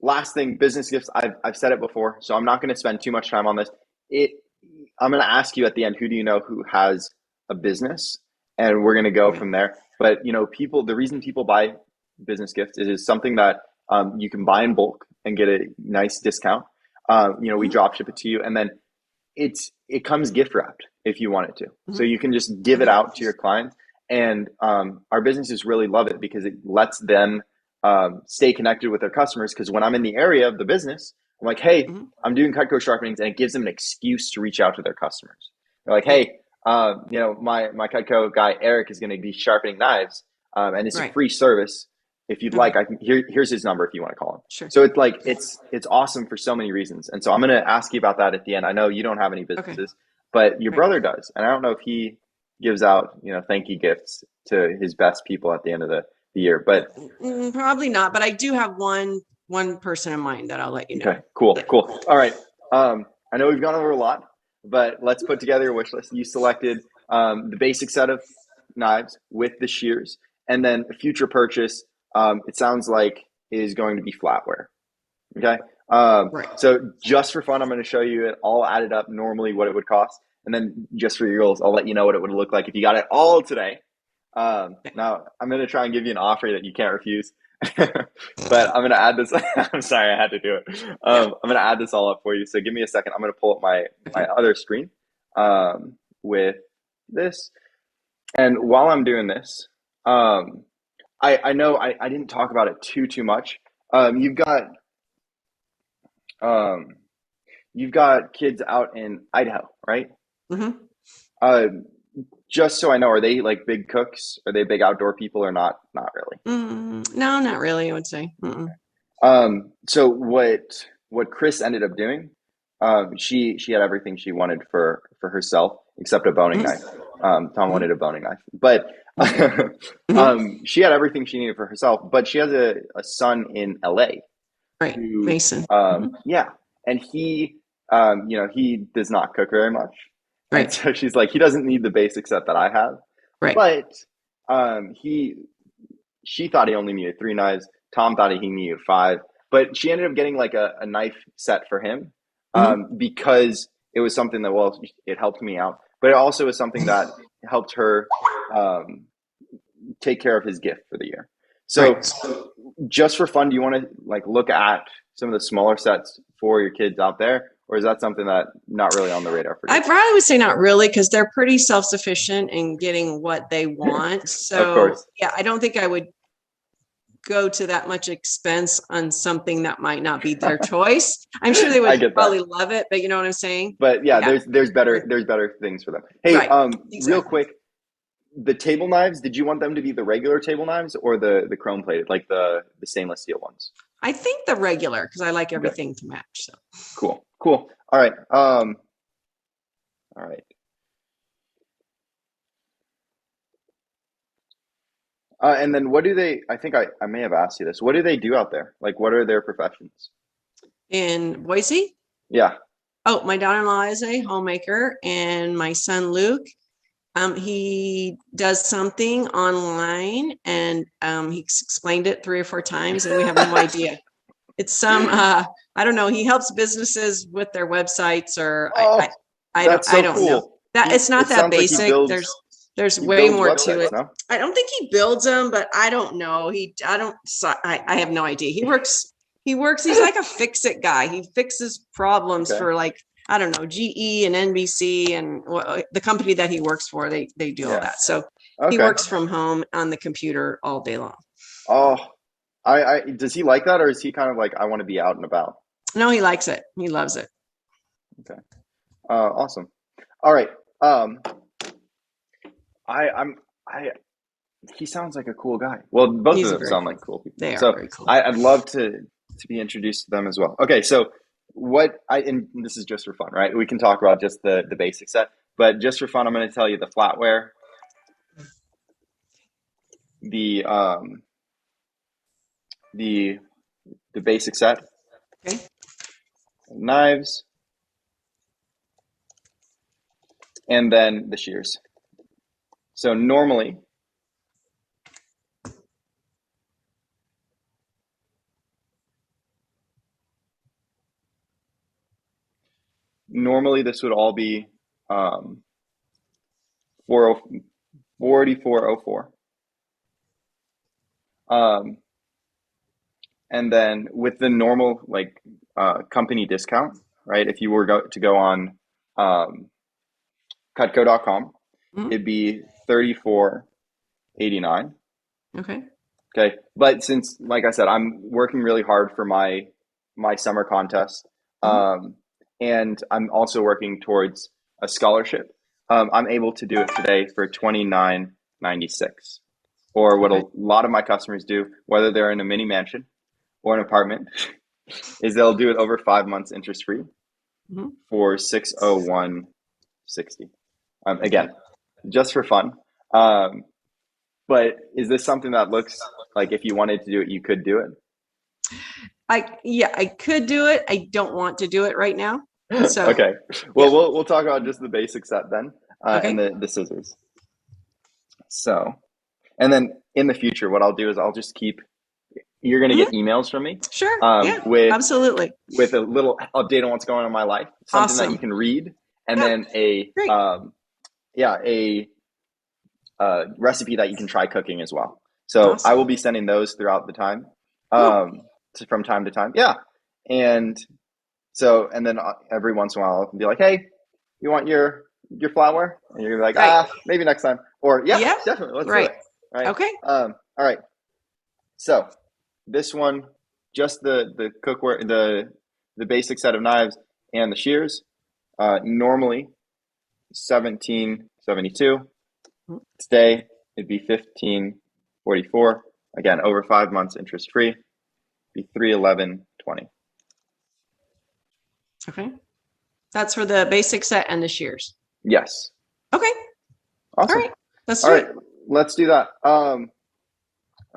last thing, business gifts. I've said it before, so I'm not going to spend too much time on this. It. I'm going to ask you at the end, who do you know who has a business, and we're going to go from there. But people. The reason people buy business gifts is something that you can buy in bulk and get a nice discount. We drop ship it to you, and then it comes gift wrapped if you want it to. So you can just give it out to your clients. And our businesses really love it because it lets them stay connected with their customers. Because when I'm in the area of the business, I'm like, hey, I'm doing Cutco sharpenings, and it gives them an excuse to reach out to their customers. They're like, hey, my Cutco guy Eric is going to be sharpening knives, and it's a free service. If you'd like, I can here's his number if you want to call him. Sure. So it's like it's awesome for so many reasons. And so I'm going to ask you about that at the end. I know you don't have any businesses, but your brother does, and I don't know if he gives out thank you gifts to his best people at the end of the year, but probably not. But I do have one person in mind that I'll let you know. Okay, cool. All right. I know we've gone over a lot, but let's put together a wish list. You selected the basic set of knives with the shears, and then a future purchase. It sounds like is going to be flatware. Okay. So just for fun, I'm going to show you it all added up normally what it would cost, and then just for your goals, I'll let you know what it would look like if you got it all today. Now I'm going to try and give you an offer that you can't refuse. But I'm going to add this. I'm sorry, I had to do it. I'm going to add this all up for you. So give me a second. I'm going to pull up my other screen with this. And while I'm doing this, I know I didn't talk about it too much. You've got kids out in Idaho, right? Just so I know, are they like big cooks? Are they big outdoor people or not? Not really. No, not really, I would say. So what Chris ended up doing, she had everything she wanted for herself except a boning knife. Tom wanted a boning knife, but she had everything she needed for herself. But she has a son in LA, right? Mason. Yeah, and he he does not cook very much. Right. And so she's like, he doesn't need the basic set that I have. Right. But she thought he only needed 3 knives. Tom thought he needed 5. But she ended up getting like a knife set for him because it was something that, well, it helped me out. But it also was something that helped her take care of his gift for the year. So just for fun, do you want to like look at some of the smaller sets for your kids out there? Or is that something that not really on the radar for you? I probably would say not really, because they're pretty self-sufficient in getting what they want. So of course. Yeah, I don't think I would go to that much expense on something that might not be their choice. I'm sure they would probably love it, but you know what I'm saying? But yeah. there's better things for them. Hey, exactly. Real quick, the table knives, did you want them to be the regular table knives or the chrome plated, like the stainless steel ones? I think the regular, because I like everything to match. So cool. All right. All right. And then what do they, I think I may have asked you this. What do they do out there? Like, what are their professions? In Boise? Yeah. Oh, my daughter-in-law is a homemaker, and my son, Luke, he does something online, and he explained it 3 or 4 times, and we have no idea. It's some, I don't know. He helps businesses with their websites, or I don't know. That it's not that basic. Like there's way more websites, to it. No? I don't think he builds them, but I don't know. I have no idea. He works. He's like a fix-it guy. He fixes problems for like, I don't know, GE and NBC and the company that he works for. They do all that. So he works from home on the computer all day long. Oh, does he like that, or is he kind of like, I want to be out and about? No, he likes it. He loves it. Okay. Awesome. All right. He sounds like a cool guy. Well, both of them sound like cool people. They are very cool. I'd love to be introduced to them as well. Okay, so and this is just for fun, right? We can talk about just the basic set, but just for fun, I'm going to tell you the flatware, the basic set, knives, and then the shears. So normally, normally this would all be 4404. And then with the normal like company discount, right? If you were to go on cutco.com, Mhm. it'd be 34.89. Okay. Okay. But since, like I said, I'm working really hard for my summer contest, Mhm. um, and I'm also working towards a scholarship. I'm able to do it today for 29.96, or what a Okay. lot of my customers do, whether they're in a mini mansion or an apartment, is they'll do it over 5 months interest free Mhm. for 601.60. Okay. Again, just for fun. Um, but is this something that looks like if you wanted to do it, you could do Yeah, I could do it. I don't want to do it right now. it? So, Okay. yeah. Well, we'll talk about just the basic set then, and Okay. the scissors. So, and then in the future, what I'll do is I'll just keep. You're gonna Mhm. get emails from me, Sure. Yeah, with absolutely. a little update on what's going on in my life, something that you Awesome. can read, and Yeah, then a great. yeah, a recipe that you can try cooking as well. So I Awesome. will be sending those throughout the time, Cool. from time to time. Yeah, and so and then every once in a while I'll be like, hey, you want your flour? And you're like, Right. maybe next time, or yeah, Yeah. definitely, let's do Right. it. Right. Okay. All right. So this one, just the cookware, the basic set of knives and the shears. Normally 1772. Today it'd be 1544. Again, over 5 months interest free. Be 311.20. Okay. That's for the basic set and the shears. Yes. Okay. All Awesome. right. Let's All do right, it. let's do that.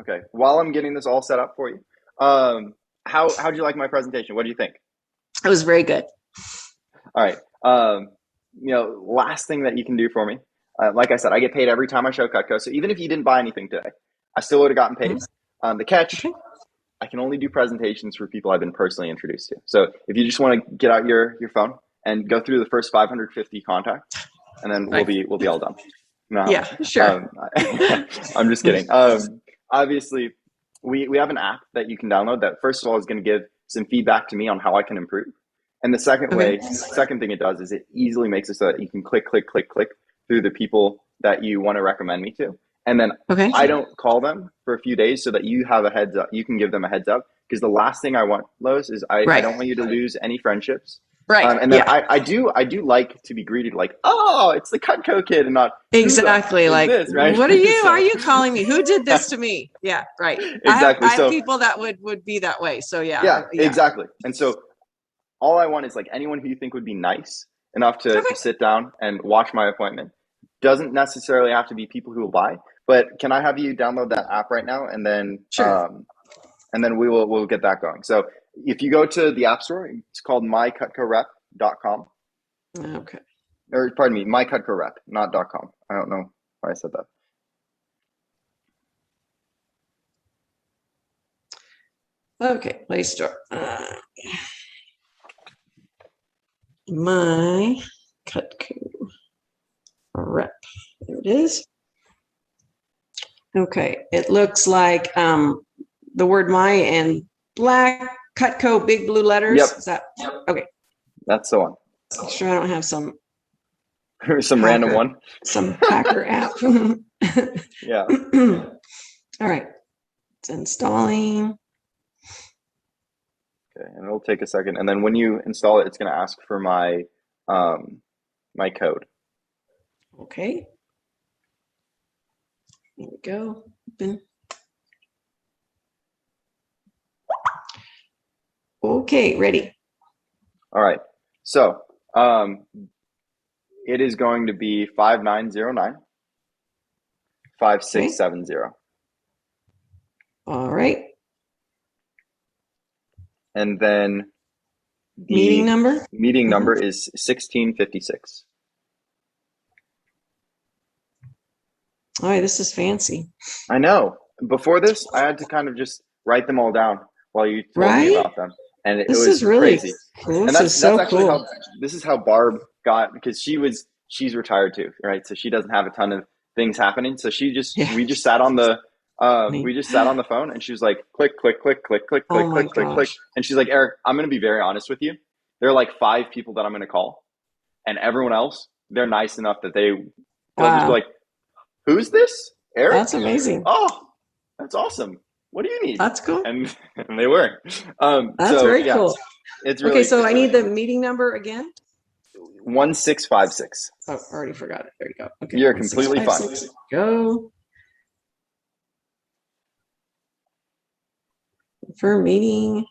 Okay. While I'm getting this all set up for you, how'd you like my presentation? What do you think? It was very good. All right. Last thing that you can do for me, like I said, I get paid every time I show Cutco. So even if you didn't buy anything today, I still would have gotten paid. Mhm. The catch, Okay. I can only do presentations for people I've been personally introduced to. So if you just want to get out your phone and go through the first 550 contacts, and then we'll Right. be all done. No, Yeah, sure. I'm just kidding. Obviously, we have an app that you can download that first of all is going to give some feedback to me on how I can improve. And the Okay. second thing it does is it easily makes it so that you can click, click, click, click through the people that you want to recommend me to. And then Okay. I don't call them for a few days so that you have a heads up. You can give them a heads up because the last thing I want, Lois, is I Right. don't want you to lose any friendships. Right. And then Yeah. I do like to be greeted like, oh, it's the Cutco kid, and not who the Exactly. is Like, this, right? what are you? Are So you calling me? Who did this to me? Yeah. Right. exactly. I have So people that would be that way. So yeah. yeah, Yeah. exactly. And so all I want is like anyone who you think would be nice enough to Okay. sit down and watch my appointment. Doesn't necessarily have to be people who will buy, but can I have you download that app right now, Sure. and then we'll get that going. So if you go to the App Store, it's called mycutcorep.com, Okay. or pardon me, mycutcorep, not .com. I don't know why I said that. Okay. Play Store. My Cutco rep. There it is. Okay. It looks like the word my and black Cutco big blue letters. Yep, Is that okay? that's the one. Make sure I don't have some Some random one. hacker app. Yeah. All right. It's installing. Okay, and it'll take a second, and then when you install it, it's going to ask for my code. Okay. There we go. Open. Okay, ready. All right. So it is going to be 5909 Okay. 5670, All right. and then Meeting the number. meeting Mhm. number is 1656. All right, this is fancy. I know. Before this, I had to kind of just write them all down while you told me Right? about them. and it This was is really crazy. cool. And This is that's so actually cool. how this is how Barb got, because she's retired too, right? So she doesn't have a ton of things happening. So Yeah. we just sat on the Funny. we just sat on the phone, and she was like, click, click, click, click, click, Oh click, my click, click, click. gosh. And she's like, Eric, I'm gonna be very honest with you. There are like 5 people that I'm gonna call, and everyone else, they're nice enough that they'll just be Wow. like, who's this? Eric? That's amazing. Oh, that's awesome. What do you need? That's cool. And they were. That's So very yeah, cool. Okay, so it's I really need the fun. meeting number again. 1656. Oh, I already forgot it. There you go. Okay, You're one six completely five fine. six. Go for meeting.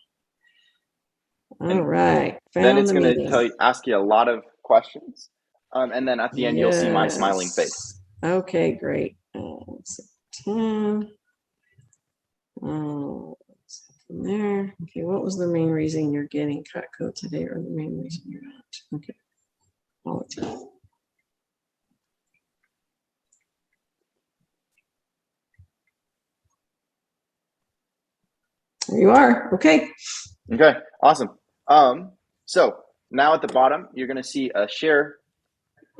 All And right, then found it's the gonna meeting. ask you a lot questions. And then at the end you'll see my smiling face. Yes. Okay, great. 10. From there. Okay, what was the main reason you're getting cut code today, or the main reason you're not? Okay. Politics. There you are. Okay. Okay, awesome. So now at the bottom you're gonna see a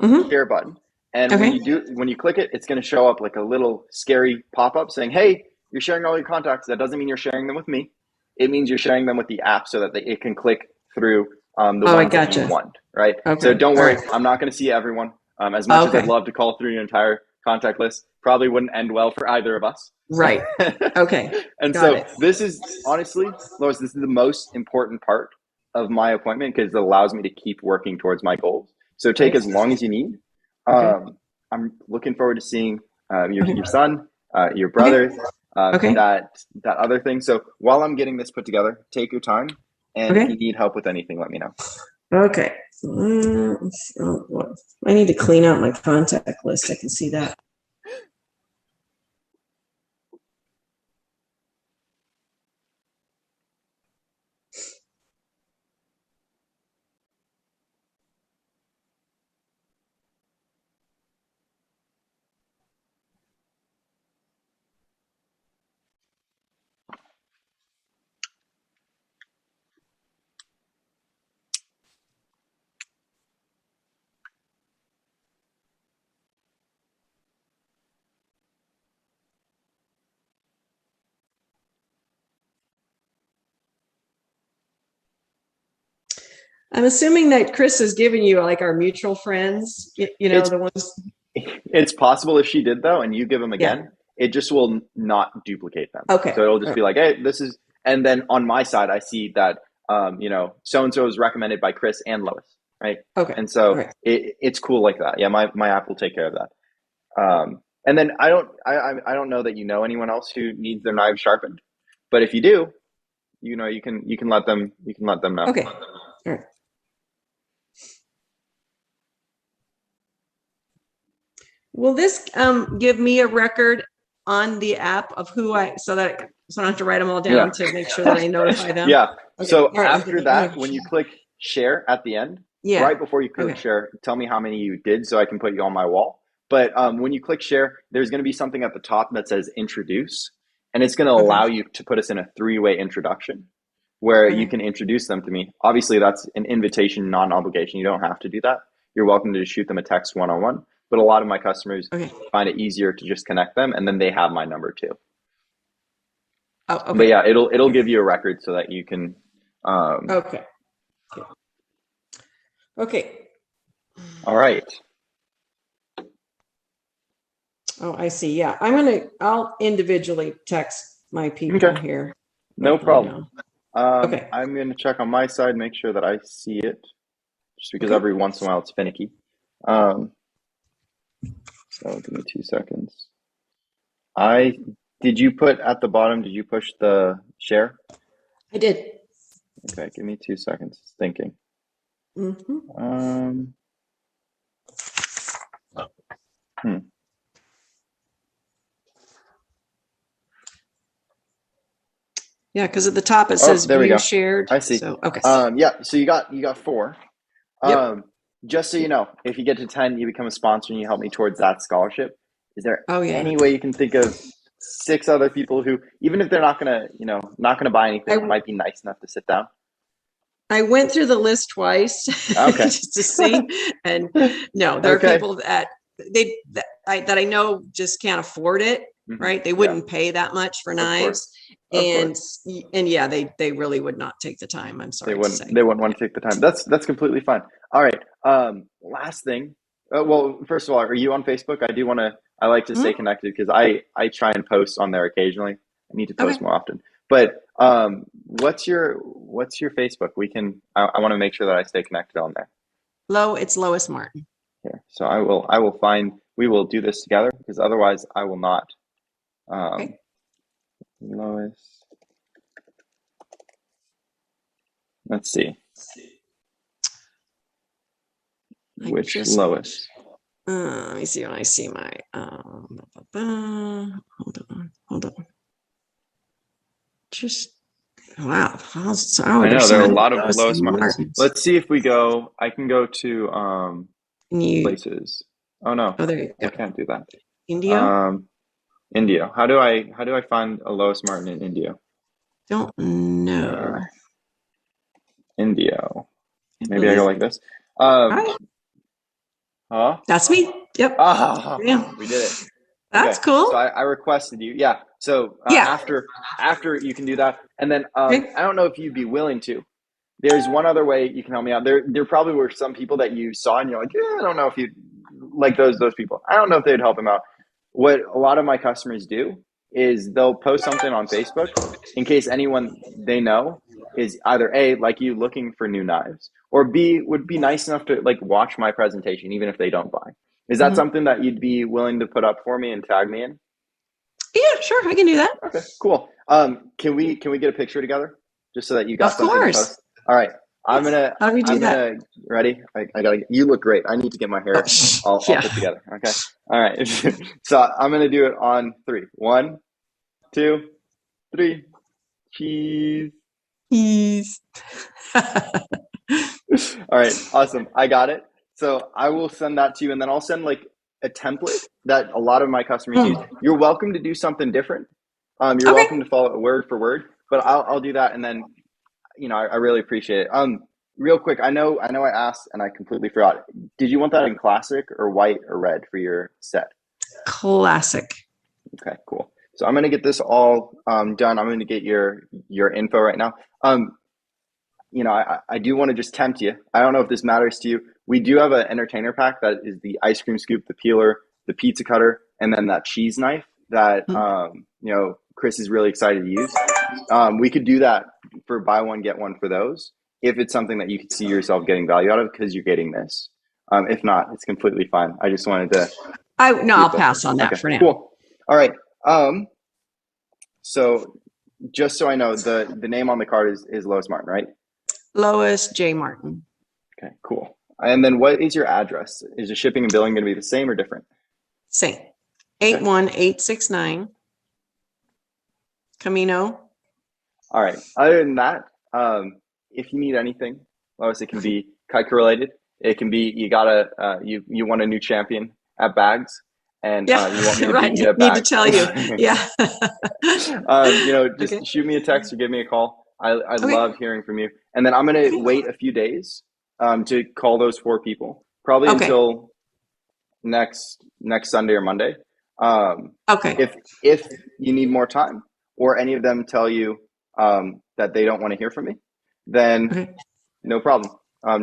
Mm-hmm. share button. And Okay. when you click it, it's going to show up like a little scary pop-up saying, "Hey, you're sharing all your contacts." That doesn't mean you're sharing them with me. It means you're sharing them with the app so that it can click through the Oh, I ones that you gotcha. want, right? So Okay. don't All worry, right. I'm not going to see everyone. As much as I'd Okay. love to call through your entire contact list, probably wouldn't end well for either of us. Right. Okay. And Got so it. this is honestly, Lois, this is the most important part of my appointment because it allows me to keep working towards my goals. So take Right. as long as you need. Okay. I'm looking forward to seeing Okay. your son, your Okay. brother, Okay. that other thing. So while I'm getting this put together, take your time, and if you Okay. need help with anything, let me know. Okay. I need to clean out my contact list. I can see that. I'm assuming that Chris has given you like our mutual friends, It's the ones. it's possible if she did though, and you give them Yeah. again, it just will not duplicate them. Okay. So it'll just All be like, hey, this is, and then on my side, I see that so and so is recommended by Chris and Lois, right? Okay. And All so right. it's cool like that. Yeah, my app will take care of that. And then I don't know that you know anyone else who needs their knives sharpened, but if you do, you can let them know. Okay. All right. Will this give me a record on the app of so I don't have to write them all Yeah. down to make sure that I notify them? Yeah. Okay. So All right. after that, when you click share at the end, Yeah. right before you click Okay. share, tell me how many you did so I can put you on my wall. But when you click share, there's going to be something at the top that says introduce, and it's going to Okay. allow you to put us in a three-way introduction where you Okay. can introduce them to me. Obviously, that's an invitation, non-obligation. You don't have to do that. You're welcome to just shoot them a text one-on-one. But a lot of my customers Okay. find it easier to just connect them, and then they have my number too. Oh, But okay. yeah, it'll give you a record so that you can. Okay. Okay. All right. Oh, I see. Yeah. I'll individually text my people Okay. here. No problem. Okay. I'm going to check on my side, make sure that I see it, just because Okay. every once in a while it's finicky. Um, so give me 2 seconds. Did you put at the bottom, did you push the share? I did. Okay, give me 2 seconds. It's thinking. Mm-hmm. Hmm. Yeah, because at the top it Oh, says there we view go. shared. I see. So okay. Yeah, so you got four. Yep. Just so you know, if you get to 10, you become a sponsor and you help me towards that scholarship. Is there Oh yeah. any way you can think of 6 other people who, even if they're not gonna, not gonna buy anything, I might be nice enough to sit down? I went through the list twice Okay. just to see, and no, there are Okay. people that I know just can't afford it, right? They wouldn't pay that much for Of knives, course. Of and course. yeah, they really would not take the time. I'm They sorry to wouldn't say. they wouldn't want to take the time. That's completely fine. All right. Last thing. Well, first of all, are you on Facebook? I like to stay Mhm. connected because I try and post on there occasionally. I need to Okay, post more often. But what's your Facebook? I want to make sure that I stay connected on there. It's Lois Martin. Here. So I will find we will do this together because otherwise I will not. Um, Okay, Lois, let's see. I Which just Lois? let me see when I see my hold on. Just wow, I there's know so there are a many lot of Lois Lois Martins. Martins. Let's see if we go. I can go to And you places. Oh no, oh there you I go. can't do that. Indio? Um, Indio. How do I find a Lois Martin in Indio? Don't Uh, know. Indio. I Maybe I go believe. like this. Hi, Huh? that's me. Yep. Ah, Yeah. we did it. That's Okay, so cool. I requested you. Yeah. So Yeah. after you can do that, and then Okay. I don't know if you'd be willing to. There's one other way you can help me out. There probably were some people that you saw and you're like, yeah, I don't know if you like those people. I don't know if they'd help him out. What a lot of my customers do is they'll post something on Facebook in case anyone they know is either A, like you, looking for new knives, or B, would be nice enough to like watch my presentation even if they don't buy. Is that Mhm. something that you'd be willing to put up for me and tag me in? Yeah, sure. I can do that. Okay, cool. Can we get a picture together just so that you got Of something to course. post? All right. I'm Yes. gonna How do we do I'm that? gonna ready. I gotta. You look great. I need to get my Oh, hair all yeah. put together. Okay. All right. So I'm gonna do it on three. One, two, three. Cheese. He's All right. Awesome. I got it. So I will send that to you, and then I'll send like a template that a lot of my customers use. Mm. You're welcome to do something different. You're Okay. welcome to follow it word for word, but I'll do that, and then I really appreciate it. Real quick, I know I asked and I completely forgot. Did you want that in classic or white or red for your set? Classic. Okay, cool. So I'm gonna get this all done. I'm gonna get your info right now. I do want to just tempt you. I don't know if this matters to you. We do have an entertainer pack that is the ice cream scoop, the peeler, the pizza cutter, and then that cheese knife that Mm. Chris is really excited to use. We could do that for buy one get one for those if it's something that you could see yourself getting value out of because you're getting this. If not, it's completely fine. I just wanted to see I'll if that. pass on that Okay, for now. cool. All right. So just so I know, the name on the card is Lois Martin, right? Lois J. Martin. Okay, cool. And then what is your address? Is the shipping and billing going to be the same or different? Same. Okay. 81869 Camino. All right. Other than that, if you need anything, Lois, it can be Kaika related. It can be you want a new champion at Bags, and Yeah, you want me to right. beat you at Need to Bags. tell you. Yeah. Just Okay. shoot me a text or give me a call. I Okay. love hearing from you. And then I'm gonna Okay. wait a few days to call those four people, probably Okay. until next Sunday or Monday. Um, Okay. if you need more time, or any of them tell you that they don't want to hear from me, then Okay. no problem.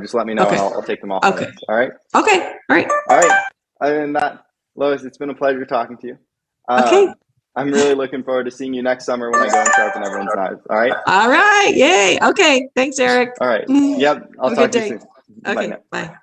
Just let me know, and Okay. I'll take them off my Okay. list. All right. Okay. All right. All right. Other than that, Lois, it's been a pleasure talking to you. Okay. I'm really looking forward to seeing you next summer when I go and sharpen everyone's knives. All right. All right. Yay. Okay. Thanks, Eric. All right. Have Yep. I'll a good talk to you day. soon. Bye Okay. now. Bye.